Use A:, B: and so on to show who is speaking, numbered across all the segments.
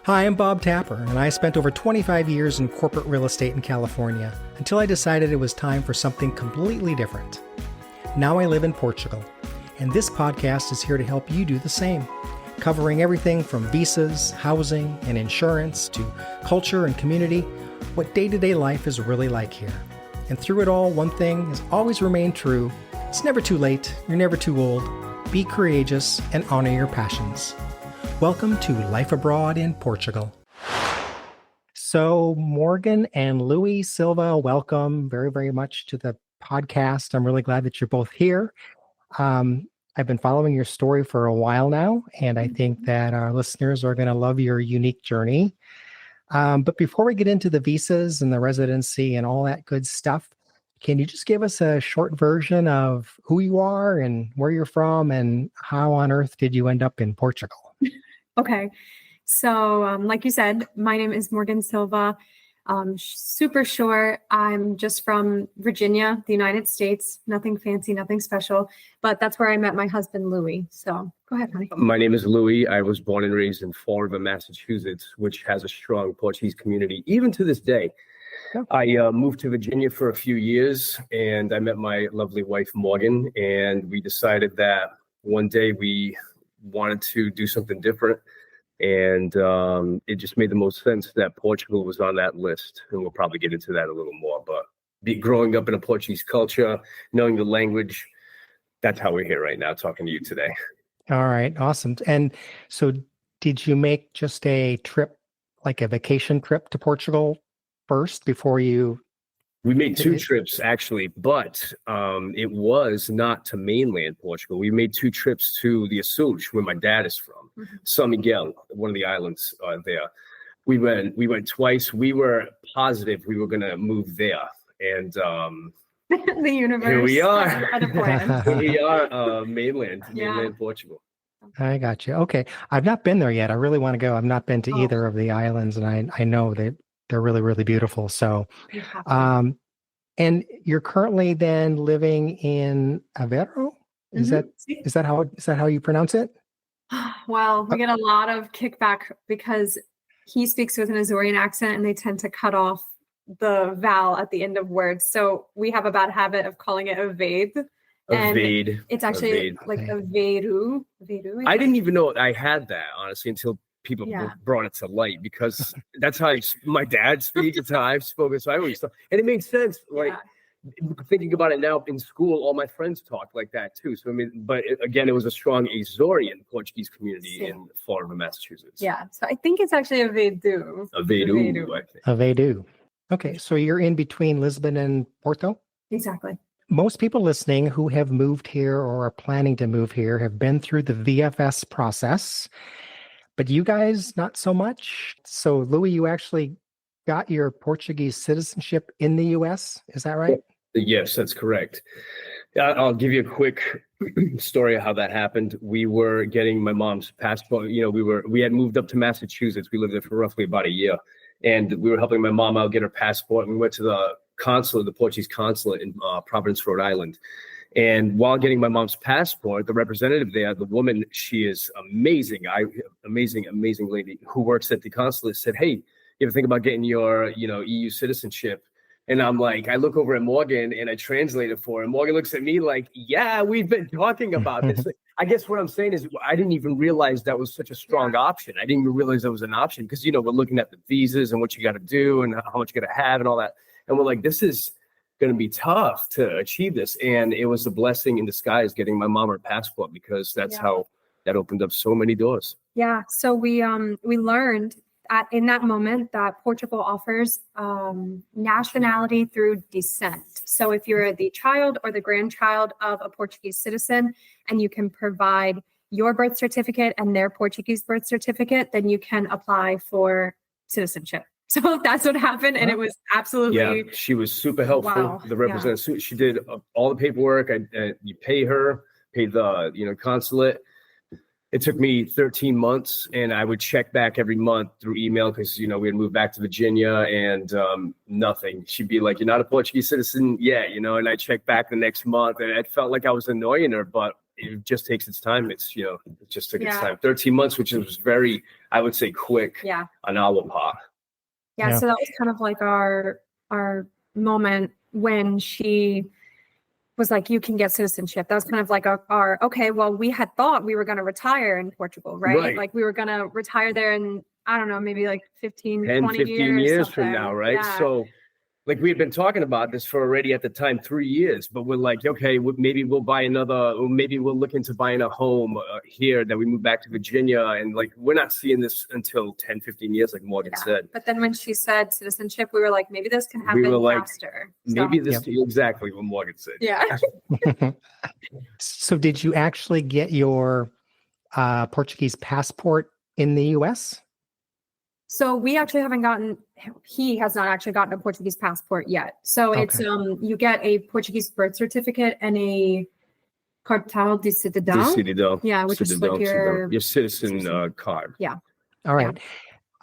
A: Hi, I'm Bob Tapper, and I spent over 25 years in corporate real estate in California until I decided it was time for something completely different. Now I live in Portugal, and this podcast is here to help you do the same, covering everything from visas, housing, and insurance to culture and community, what day-to-day life is really like here. And through it all, one thing has always remained true. It's never too late, you're never too old. Be courageous and honor your passions. Welcome to Life Abroad in Portugal. So Morgan and Louie Silva, welcome very, very much to the podcast. I'm really glad that you're both here. I've been following your story for a while now, and I think that our listeners are going to love your unique journey. But before we get into the visas and the residency and all that good stuff, can you just give us a short version of who you are and where you're from and how on earth did you end up in Portugal?
B: Okay. So, like you said, my name is Morgan Silva. Super short. I'm just from Virginia, the United States. Nothing fancy, nothing special, but that's where I met my husband, Louie. So go ahead, honey.
C: My name is Louie. I was born and raised in Fall River, Massachusetts, which has a strong Portuguese community, even to this day. Yeah. I moved to Virginia for a few years, and I met my lovely wife, Morgan, and we decided that one day we wanted to do something different. And it just made the most sense that Portugal was on that list. And we'll probably get into that a little more. But growing up in a Portuguese culture, knowing the language, that's how we're here right now talking to you today.
A: All right. Awesome. And so did you make just a trip, like a vacation trip to Portugal first before you?
C: We made two trips, actually, but it was not to mainland Portugal. We made two trips to the Açores, where my dad is from, São Miguel, one of the islands there. We went twice. We were positive we were going to move there. And
B: the universe.
C: Here we are.
B: Had a plan.
C: Here we are, mainland Portugal.
A: I got you. Okay. I've not been there yet. I really want to go. I've not been to either of the islands, and I know that they're really, really beautiful. So, and you're currently then living in Aveiro? Is that how you pronounce it?
B: Well, we get a lot of kickback because he speaks with an Azorean accent and they tend to cut off the vowel at the end of words. So we have a bad habit of calling it Aveiro.
C: Avade.
B: It's actually like Aveiro.
C: I didn't even know I had that, honestly, until people brought it to light, because that's how my dad speaks. It's how I've spoken. So I always thought, and it made sense. Like thinking about it now, in school, all my friends talked like that too. So I mean, but again, it was a strong Azorean Portuguese community in Fall River, Massachusetts.
B: Yeah. So I think it's actually Aveiro.
A: Aveiro. Okay. So you're in between Lisbon and Porto?
B: Exactly.
A: Most people listening who have moved here or are planning to move here have been through the VFS process. But you guys, not so much. So, Louie, you actually got your Portuguese citizenship in the U.S. Is that right?
C: Yes, that's correct. I'll give you a quick story of how that happened. We were getting my mom's passport. You know, we had moved up to Massachusetts. We lived there for roughly about a year, and we were helping my mom out get her passport. And we went to the consulate, the Portuguese consulate in Providence, Rhode Island. And while getting my mom's passport, the representative there, the woman, she is amazing, amazing lady who works at the consulate, said, "Hey, you ever think about getting your, EU citizenship?" And I'm like, I look over at Morgan and I translate it for her. And Morgan looks at me like, "Yeah, we've been talking about this." I guess what I'm saying is I didn't even realize that was such a strong option. I didn't even realize that was an option because, we're looking at the visas and what you got to do and how much you got to have and all that. And we're like, this is going to be tough to achieve this. And it was a blessing in disguise getting my mom her passport, because that's how that opened up so many doors.
B: Yeah. So we learned in that moment that Portugal offers nationality through descent. So if you're the child or the grandchild of a Portuguese citizen and you can provide your birth certificate and their Portuguese birth certificate, then you can apply for citizenship. So that's what happened. And it was absolutely.
C: Yeah, she was super helpful. Wow. The representative, she did all the paperwork. You pay her, pay the consulate. It took me 13 months, and I would check back every month through email because, we had moved back to Virginia and nothing. She'd be like, "You're not a Portuguese citizen yet," and I checked back the next month, and it felt like I was annoying her, but it just takes its time. It just took its time. 13 months, which was I would say quick
B: Yeah.
C: on our part.
B: Yeah. So that was kind of like our moment when she was like, you can get citizenship. That was kind of like our okay, well, we had thought we were going to retire in Portugal, right? Like we were going to retire there in, I don't know, maybe like 15,
C: 10,
B: 20
C: 15 years from
B: something.
C: now, right?
B: Yeah.
C: So like we had been talking about this for already at the time 3 years, but we're like, okay, maybe we'll buy another, or maybe we'll look into buying a home here that we move back to Virginia. And like, we're not seeing this until 10, 15 years, like Morgan said.
B: But then when she said citizenship, we were like, maybe this can happen faster.
C: Maybe this, exactly what Morgan said.
B: Yeah.
A: So did you actually get your Portuguese passport in the US?
B: So we actually haven't he has not actually gotten a Portuguese passport yet. So it's, you get a Portuguese birth certificate and a cartão de cidadão. Yeah, which is like your
C: citizen card.
B: Yeah.
A: All right.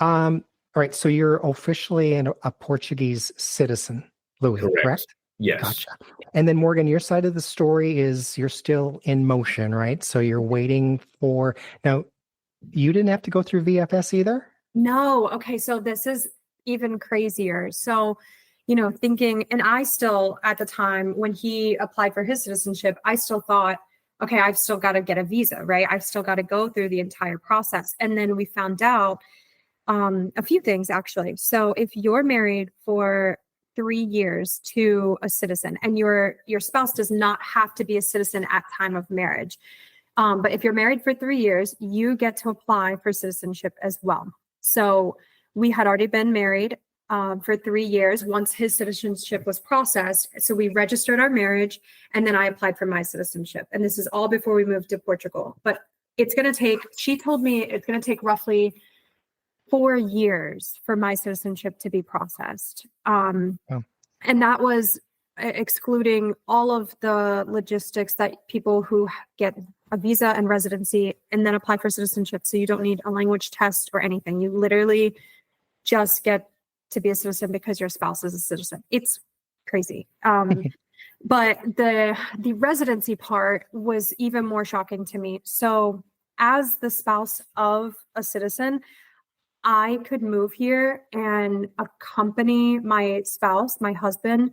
A: All right. So you're officially a Portuguese citizen, Louie, correct?
C: Yes.
A: Gotcha. And then Morgan, your side of the story is you're still in motion, right? So you're waiting for, now you didn't have to go through VFS either?
B: No. Okay. So this is even crazier. So, thinking, and I still, at the time when he applied for his citizenship, I still thought, okay, I've still got to get a visa, right? I've still got to go through the entire process. And then we found out a few things actually. So if you're married for 3 years to a citizen and your spouse does not have to be a citizen at time of marriage. But if you're married for 3 years, you get to apply for citizenship as well. So we had already been married for 3 years once his citizenship was processed. So we registered our marriage and then I applied for my citizenship. And this is all before we moved to Portugal. But she told me it's going to take roughly 4 years for my citizenship to be processed. And that was excluding all of the logistics that people who get a visa and residency and then apply for citizenship. So you don't need a language test or anything. You literally just get to be a citizen because your spouse is a citizen. It's crazy. But the residency part was even more shocking to me. So as the spouse of a citizen, I could move here and accompany my spouse, my husband,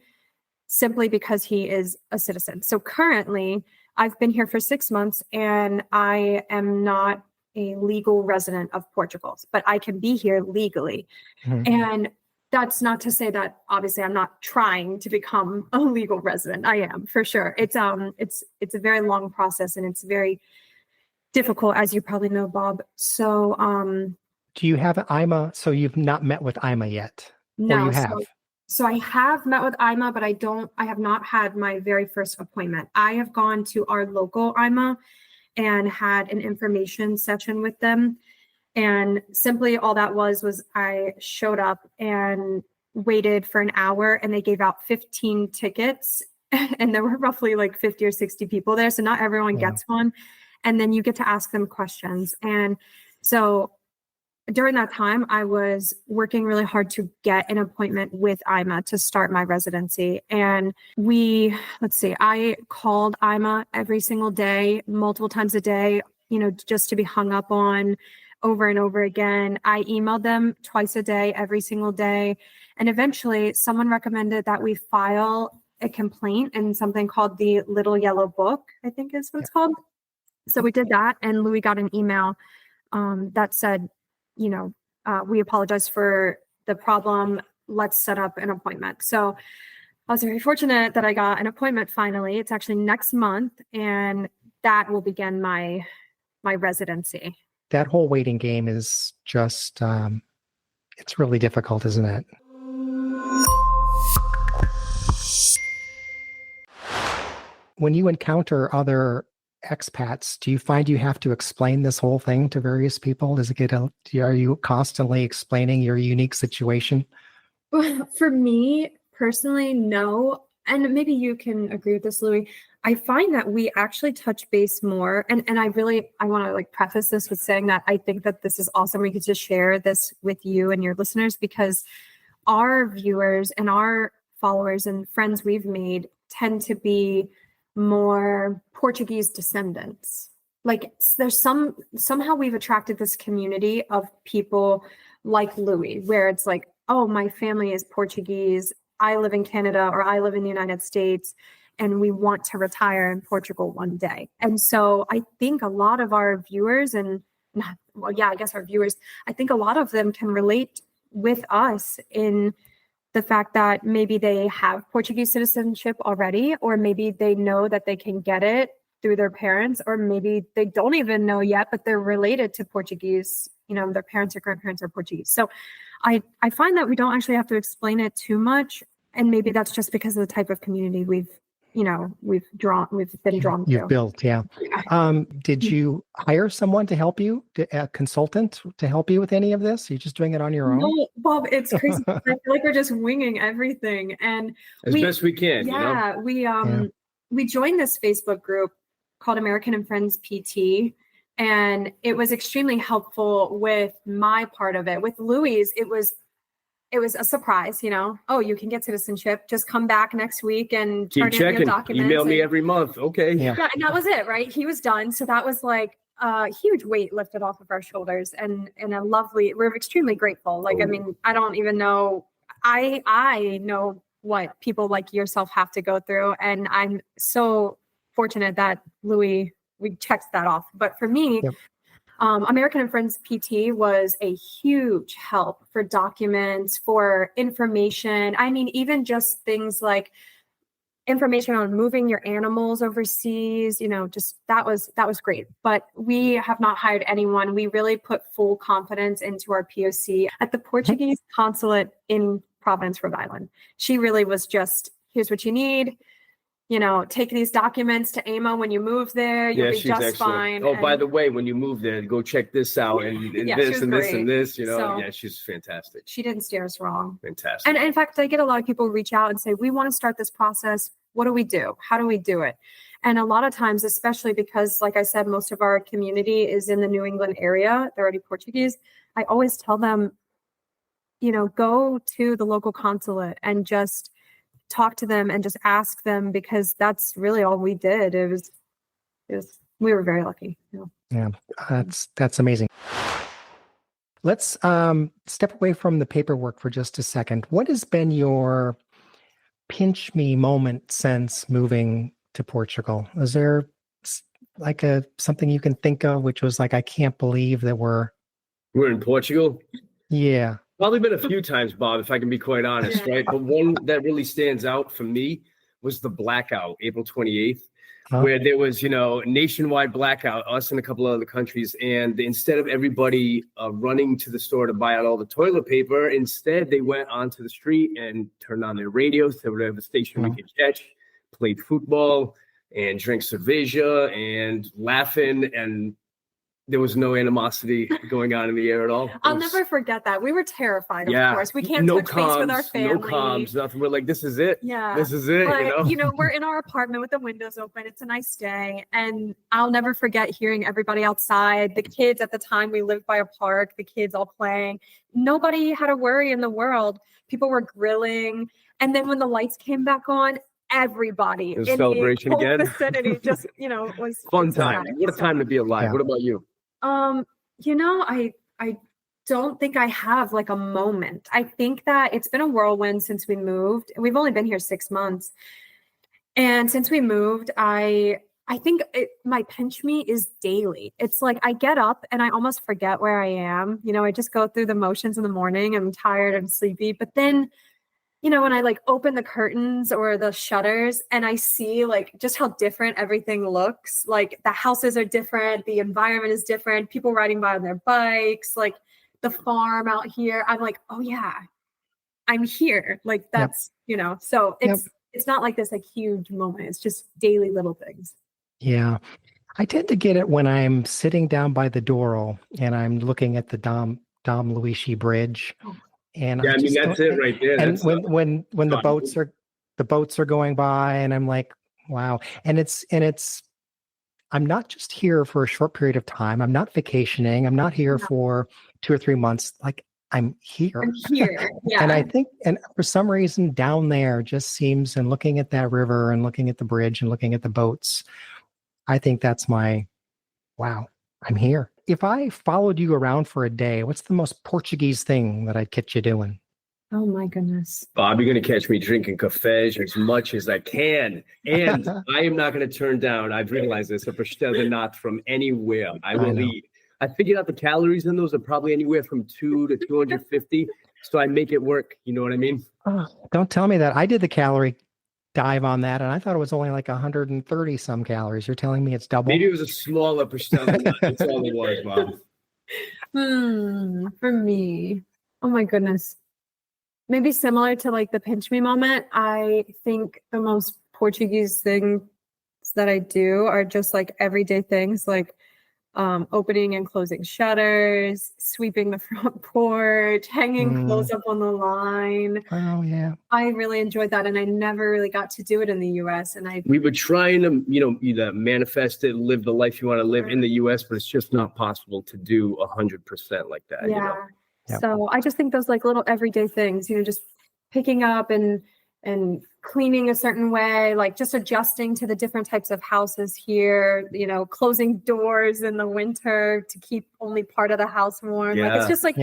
B: simply because he is a citizen. So currently, I've been here for 6 months and I am not a legal resident of Portugal, but I can be here legally. Mm-hmm. And that's not to say that obviously I'm not trying to become a legal resident. I am for sure. It's a very long process and it's very difficult, as you probably know, Bob. So
A: do you have IMA? So you've not met with IMA yet?
B: No,
A: or you have?
B: So I have met with IMA, but I have not had my very first appointment. I have gone to our local IMA and had an information session with them. And simply all that was I showed up and waited for an hour and they gave out 15 tickets and there were roughly like 50 or 60 people there. So not everyone gets one. And then you get to ask them questions. And so during that time, I was working really hard to get an appointment with IMA to start my residency. And I called IMA every single day, multiple times a day, just to be hung up on over and over again. I emailed them twice a day, every single day. And eventually someone recommended that we file a complaint in something called the Little Yellow Book, I think is what it's called. So we did that. And Louie got an email that said, we apologize for the problem. Let's set up an appointment. So I was very fortunate that I got an appointment finally. It's actually next month, and that will begin my residency.
A: That whole waiting game is just, it's really difficult, isn't it? When you encounter other expats, do you find you have to explain this whole thing to various people? Are you constantly explaining your unique situation?
B: For me personally, no. And maybe you can agree with this, Louie. I find that we actually touch base more. And I want to preface this with saying that I think that this is awesome. We could just share this with you and your listeners because our viewers and our followers and friends we've made tend to be more Portuguese descendants. like there's somehow we've attracted this community of people like Louie, where it's like, oh, my family is Portuguese, I live in Canada, or I live in the United States, and we want to retire in Portugal one day. And so I think a lot of our viewers I guess our viewers, I think a lot of them can relate with us in the fact that maybe they have Portuguese citizenship already, or maybe they know that they can get it through their parents, or maybe they don't even know yet, but they're related to Portuguese, their parents or grandparents are Portuguese. So I find that we don't actually have to explain it too much. And maybe that's just because of the type of community we've been drawn
A: You've
B: to.
A: built. Yeah. Did you hire someone to help you, a consultant to help you with any of this? Are you just doing it on your own?
B: No, Bob, it's crazy. I feel like we're just winging everything. And
C: as best we can.
B: Yeah. We joined this Facebook group called American and Friends PT. And it was extremely helpful with my part of it. With Louie's, it was a surprise, oh, you can get citizenship. Just come back next week and
C: keep
B: turn in
C: checking.
B: your documents.
C: Email me every month. Okay.
B: Yeah. And that was it, right? He was done. So that was like a huge weight lifted off of our shoulders, and we're extremely grateful. Like, I mean, I don't even know. I know what people like yourself have to go through. And I'm so fortunate that Louie, we checked that off. But for me,
A: yep.
B: American and Friends PT was a huge help for documents, for information. I mean, even just things like information on moving your animals overseas, just that was great. But we have not hired anyone. We really put full confidence into our POC at the Portuguese consulate in Providence, Rhode Island. She really was just, here's what you need. Take these documents to AMA when you move there. You'll be just
C: excellent.
B: fine.
C: Oh, by the way, when you move there, go check this out and this and this and this. She's fantastic.
B: She didn't steer us wrong.
C: Fantastic.
B: And in fact, I get a lot of people reach out and say, we want to start this process. What do we do? How do we do it? And a lot of times, especially because, like I said, most of our community is in the New England area. They're already Portuguese. I always tell them, go to the local consulate and just talk to them and just ask them, because that's really all we did. We were very lucky.
A: Yeah, that's amazing. Let's step away from the paperwork for just a second. What has been your pinch me moment since moving to Portugal? Is there like something you can think of which was like, I can't believe that we're
C: in Portugal?
A: Yeah.
C: Probably been a few times, Bob, if I can be quite honest, right? But one that really stands out for me was the blackout, April 28th, where there was, nationwide blackout, us and a couple of other countries. And instead of everybody running to the store to buy out all the toilet paper, instead they went onto the street and turned on their radios to whatever station we could catch, played football and drank cerveja and laughing, and there was no animosity going on in the air at all.
B: I'll never forget that. We were terrified, of course. We can't touch base with our family.
C: No comms, nothing. We're like, this is it.
B: Yeah.
C: This is it,
B: But, we're in our apartment with the windows open. It's a nice day. And I'll never forget hearing everybody outside. The kids at the time, we lived by a park, the kids all playing. Nobody had a worry in the world. People were grilling. And then when the lights came back on, everybody
C: in
B: celebration
C: the whole
B: again. Vicinity just, was
C: fun time. What a time to be alive.
A: Yeah.
C: What about you?
B: I don't think I have like a moment. I think that it's been a whirlwind since we moved. We've only been here 6 months. And since we moved, I think my pinch me is daily. It's like I get up and I almost forget where I am. I just go through the motions in the morning. I'm tired and sleepy. But then, when I like open the curtains or the shutters and I see like just how different everything looks, like the houses are different, the environment is different, people riding by on their bikes, like the farm out here. I'm like, oh yeah, I'm here. Like that's, so it's not like this like huge moment. It's just daily little things.
A: Yeah. I tend to get it when I'm sitting down by the Douro and I'm looking at the Dom Luigi Bridge. And
C: that's it right there.
A: And when the boats are going by and I'm like, wow. And it's I'm not just here for a short period of time. I'm not vacationing. I'm not here for 2 or 3 months. Like I'm here.
B: Yeah.
A: And I think, and for some reason down there just seems, and looking at that river and looking at the bridge and looking at the boats, I think that's my Wow. I'm here. If I followed you around for a day, what's the most Portuguese thing that I'd catch you doing?
B: Oh my goodness.
C: Bob, you're going to catch me drinking cafés as much as I can. And I am not going to turn down, I've realized this, a pastel de nata from anywhere. I will eat. I figured out the calories in those are probably anywhere from 2 to 250. So I make it work. You know what I mean?
A: Oh, don't tell me that. I did the calorie dive on that, and I thought it was only like 130 some calories. You're telling me it's double?
C: Maybe it was a smaller pastel de nata. That's all it was, Bob.
B: For me, oh my goodness. Maybe similar to like the pinch me moment. I think the most Portuguese things that I do are just like everyday things like opening and closing shutters, sweeping the front porch, hanging clothes up on the line.
A: Oh, yeah.
B: I really enjoyed that. And I never really got to do it in the US. And
C: we were trying to, either manifest it, live the life you want to live in the US, but it's just not possible to do 100% like that.
B: Yeah.
A: Yep.
B: So I just think those like little everyday things, just picking up and cleaning a certain way, like just adjusting to the different types of houses here, closing doors in the winter to keep only part of the house warm.
C: Yeah.
B: Like it's just like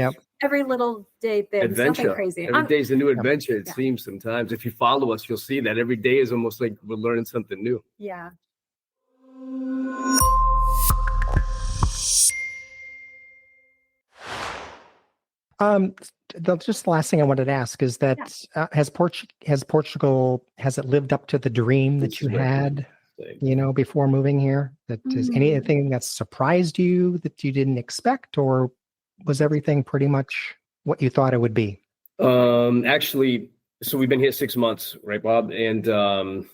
B: every little day thing.
C: Adventure.
B: Nothing crazy.
C: Every day's a new adventure, it seems sometimes. If you follow us, you'll see that every day is almost like we're learning something new.
B: Yeah.
A: Just the last thing I wanted to ask is that has Portugal lived up to the dream that you had, before moving here? That is anything that surprised you that you didn't expect, or was everything pretty much what you thought it would be?
C: Actually, so we've been here 6 months, right, Bob? And the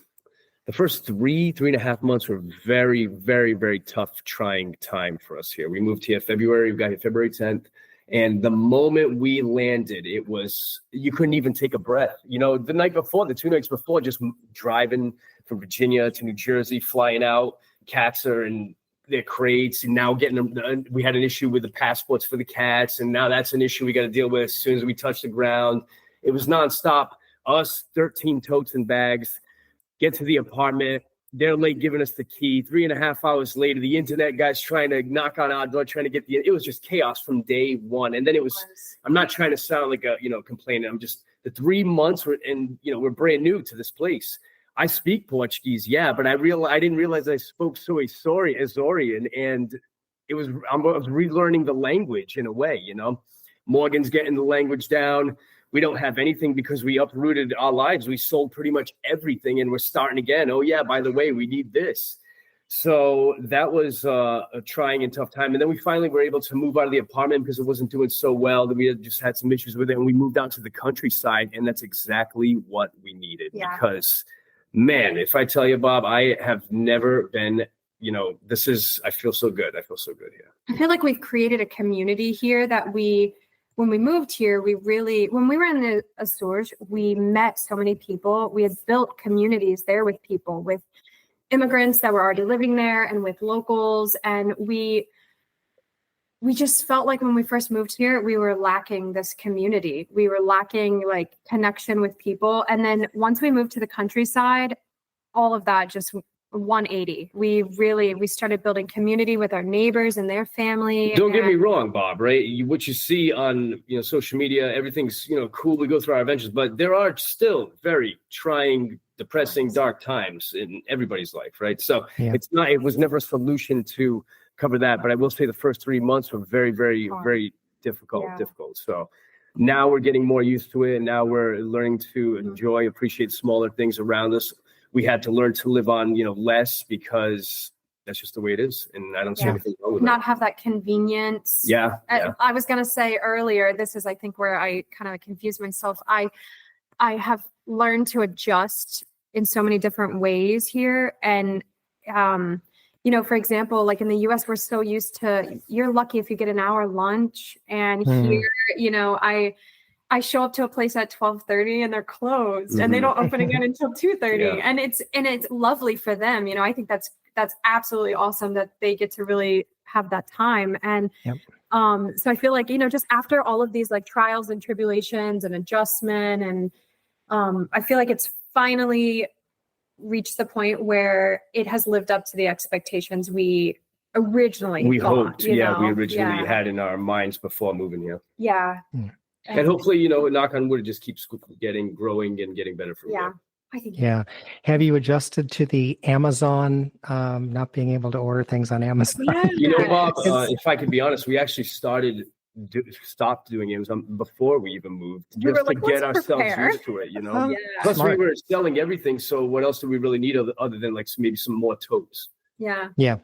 C: first 3.5 months were very, very, very tough, trying time for us here. We moved here February. We got here February 10th. And the moment we landed, you couldn't even take a breath. The night before, the 2 nights before, just driving from Virginia to New Jersey, flying out, cats are in their crates, and now getting them. We had an issue with the passports for the cats, and now that's an issue we got to deal with as soon as we touch the ground. It was nonstop. Us, 13 totes and bags, get to the apartment. They're late giving us the key. 3.5 hours later, the internet guys trying to knock on our door, trying to get it was just chaos from day one. And then I'm not trying to sound like a, complaining. I'm just, the 3 months we're brand new to this place. I speak Portuguese, but I didn't realize I spoke Azorian, and I was relearning the language in a way, Morgan's getting the language down. We don't have anything because we uprooted our lives. We sold pretty much everything, and we're starting again. Oh yeah, by the way, we need this. So that was a trying and tough time. And then we finally were able to move out of the apartment because it wasn't doing so well. That we had just had some issues with it, and we moved out to the countryside, and that's exactly what we needed. Yeah. Because, man, if I tell you, Bob, I have never been. I feel so good. I feel so good here.
B: I feel like we've created a community here that when we moved here, when we were in the Azores, we met so many people. We had built communities there with people, with immigrants that were already living there and with locals. And we just felt like when we first moved here, we were lacking this community. We were lacking like connection with people. And then once we moved to the countryside, all of that just 180. We started building community with our neighbors and their family.
C: Don't get me wrong, Bob, right? What you see on social media, everything's cool. We go through our adventures, but there are still very trying, depressing, dark times in everybody's life, right? So it was never a solution to cover that. But I will say the first 3 months were very, very, very difficult. So now we're getting more used to it, and now we're learning to enjoy, appreciate smaller things around us. We had to learn to live on, less, because that's just the way it is. And I don't see anything wrong with
B: not have that convenience.
C: Yeah.
B: I was going to say earlier, this is, I think, where I kind of confused myself. I have learned to adjust in so many different ways here. And, for example, like in the US, we're so used to, you're lucky if you get an hour lunch. And here, I show up to a place at 12:30 and they're closed, and they don't open again until 2:30. And it's lovely for them. I think that's absolutely awesome that they get to really have that time. And so I feel like, just after all of these like trials and tribulations and adjustment, and I feel like it's finally reached the point where it has lived up to the expectations we originally
C: We
B: thought,
C: hoped,
B: you
C: yeah, we
B: know?
C: originally
B: Yeah.
C: had in our minds before moving here.
B: Yeah.
C: And hopefully, knock on wood, it just keeps growing and getting better from
B: yeah,
C: here.
B: I think.
A: Yeah. Have you adjusted to the Amazon, not being able to order things on Amazon?
B: Yeah.
C: Bob, if I could be honest, we actually stopped doing Amazon before we even moved,
B: We
C: just
B: were
C: to
B: like,
C: get
B: "Let's
C: ourselves
B: prepare."
C: used to it,
B: Yeah.
C: Plus,
A: Smart.
C: we were selling everything, so what else do we really need other than like maybe some more totes?
B: Yeah.
A: Yeah.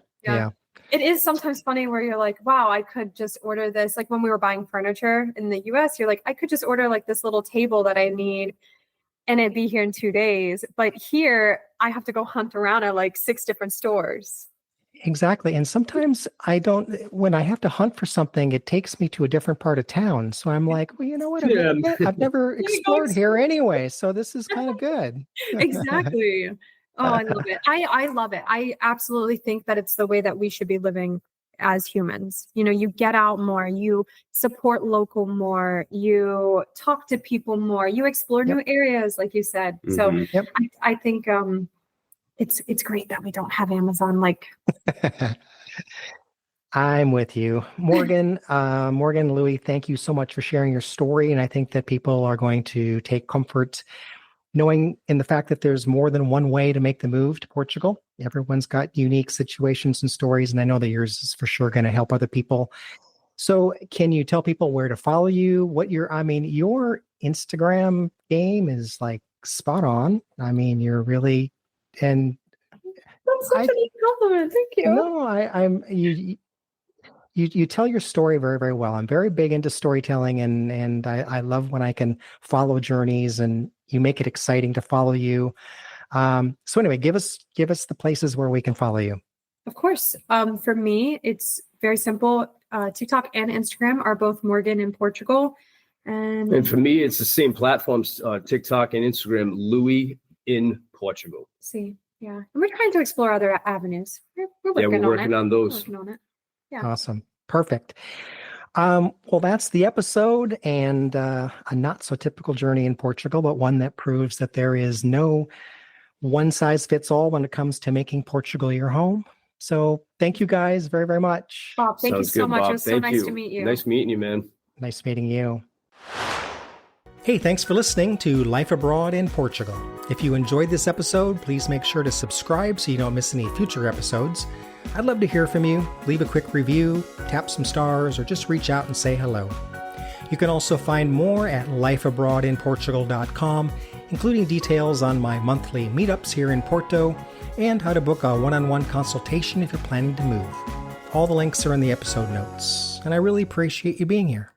B: It is sometimes funny where you're like, wow, I could just order this. Like when we were buying furniture in the US, you're like, I could just order like this little table that I need and it'd be here in 2 days. But here I have to go hunt around at like 6 different stores.
A: Exactly. And sometimes when I have to hunt for something, it takes me to a different part of town. So I'm like, well, you know what? I've never explored here anyway. So this is kind of good.
B: Exactly. Oh, I love it. I love it. I absolutely think that it's the way that we should be living as humans. You get out more, you support local more, you talk to people more, you explore new areas, like you said. So I think it's great that we don't have Amazon. Like,
A: I'm with you. Morgan, Louie, thank you so much for sharing your story. And I think that people are going to take comfort knowing in the fact that there's more than one way to make the move to Portugal. Everyone's got unique situations and stories, and I know that yours is for sure going to help other people. So can you tell people where to follow you? Your Instagram game is like spot on. I mean, you're really, and
B: that's such a nice compliment. Thank you.
A: No, you tell your story very, very well. I'm very big into storytelling, and I love when I can follow journeys, and you make it exciting to follow you. So anyway, give us the places where we can follow you.
B: Of course. For me, it's very simple. TikTok and Instagram are both Morgan in Portugal. And
C: for me, it's the same platforms, TikTok and Instagram, Louie in Portugal.
B: See, yeah. And we're trying to explore other avenues. We're
C: working on those.
B: We're working on it. Yeah.
A: Awesome. Perfect. Well, that's the episode, and a not so typical journey in Portugal, but one that proves that there is no one size fits all when it comes to making Portugal your home. So thank you guys very, very much.
B: Bob, thank you so much.
C: Bob.
B: It was so nice to meet you.
C: Nice meeting you, man.
A: Nice meeting you. Hey, thanks for listening to Life Abroad in Portugal. If you enjoyed this episode, please make sure to subscribe so you don't miss any future episodes. I'd love to hear from you. Leave a quick review, tap some stars, or just reach out and say hello. You can also find more at lifeabroadinportugal.com, including details on my monthly meetups here in Porto and how to book a one-on-one consultation if you're planning to move. All the links are in the episode notes, and I really appreciate you being here.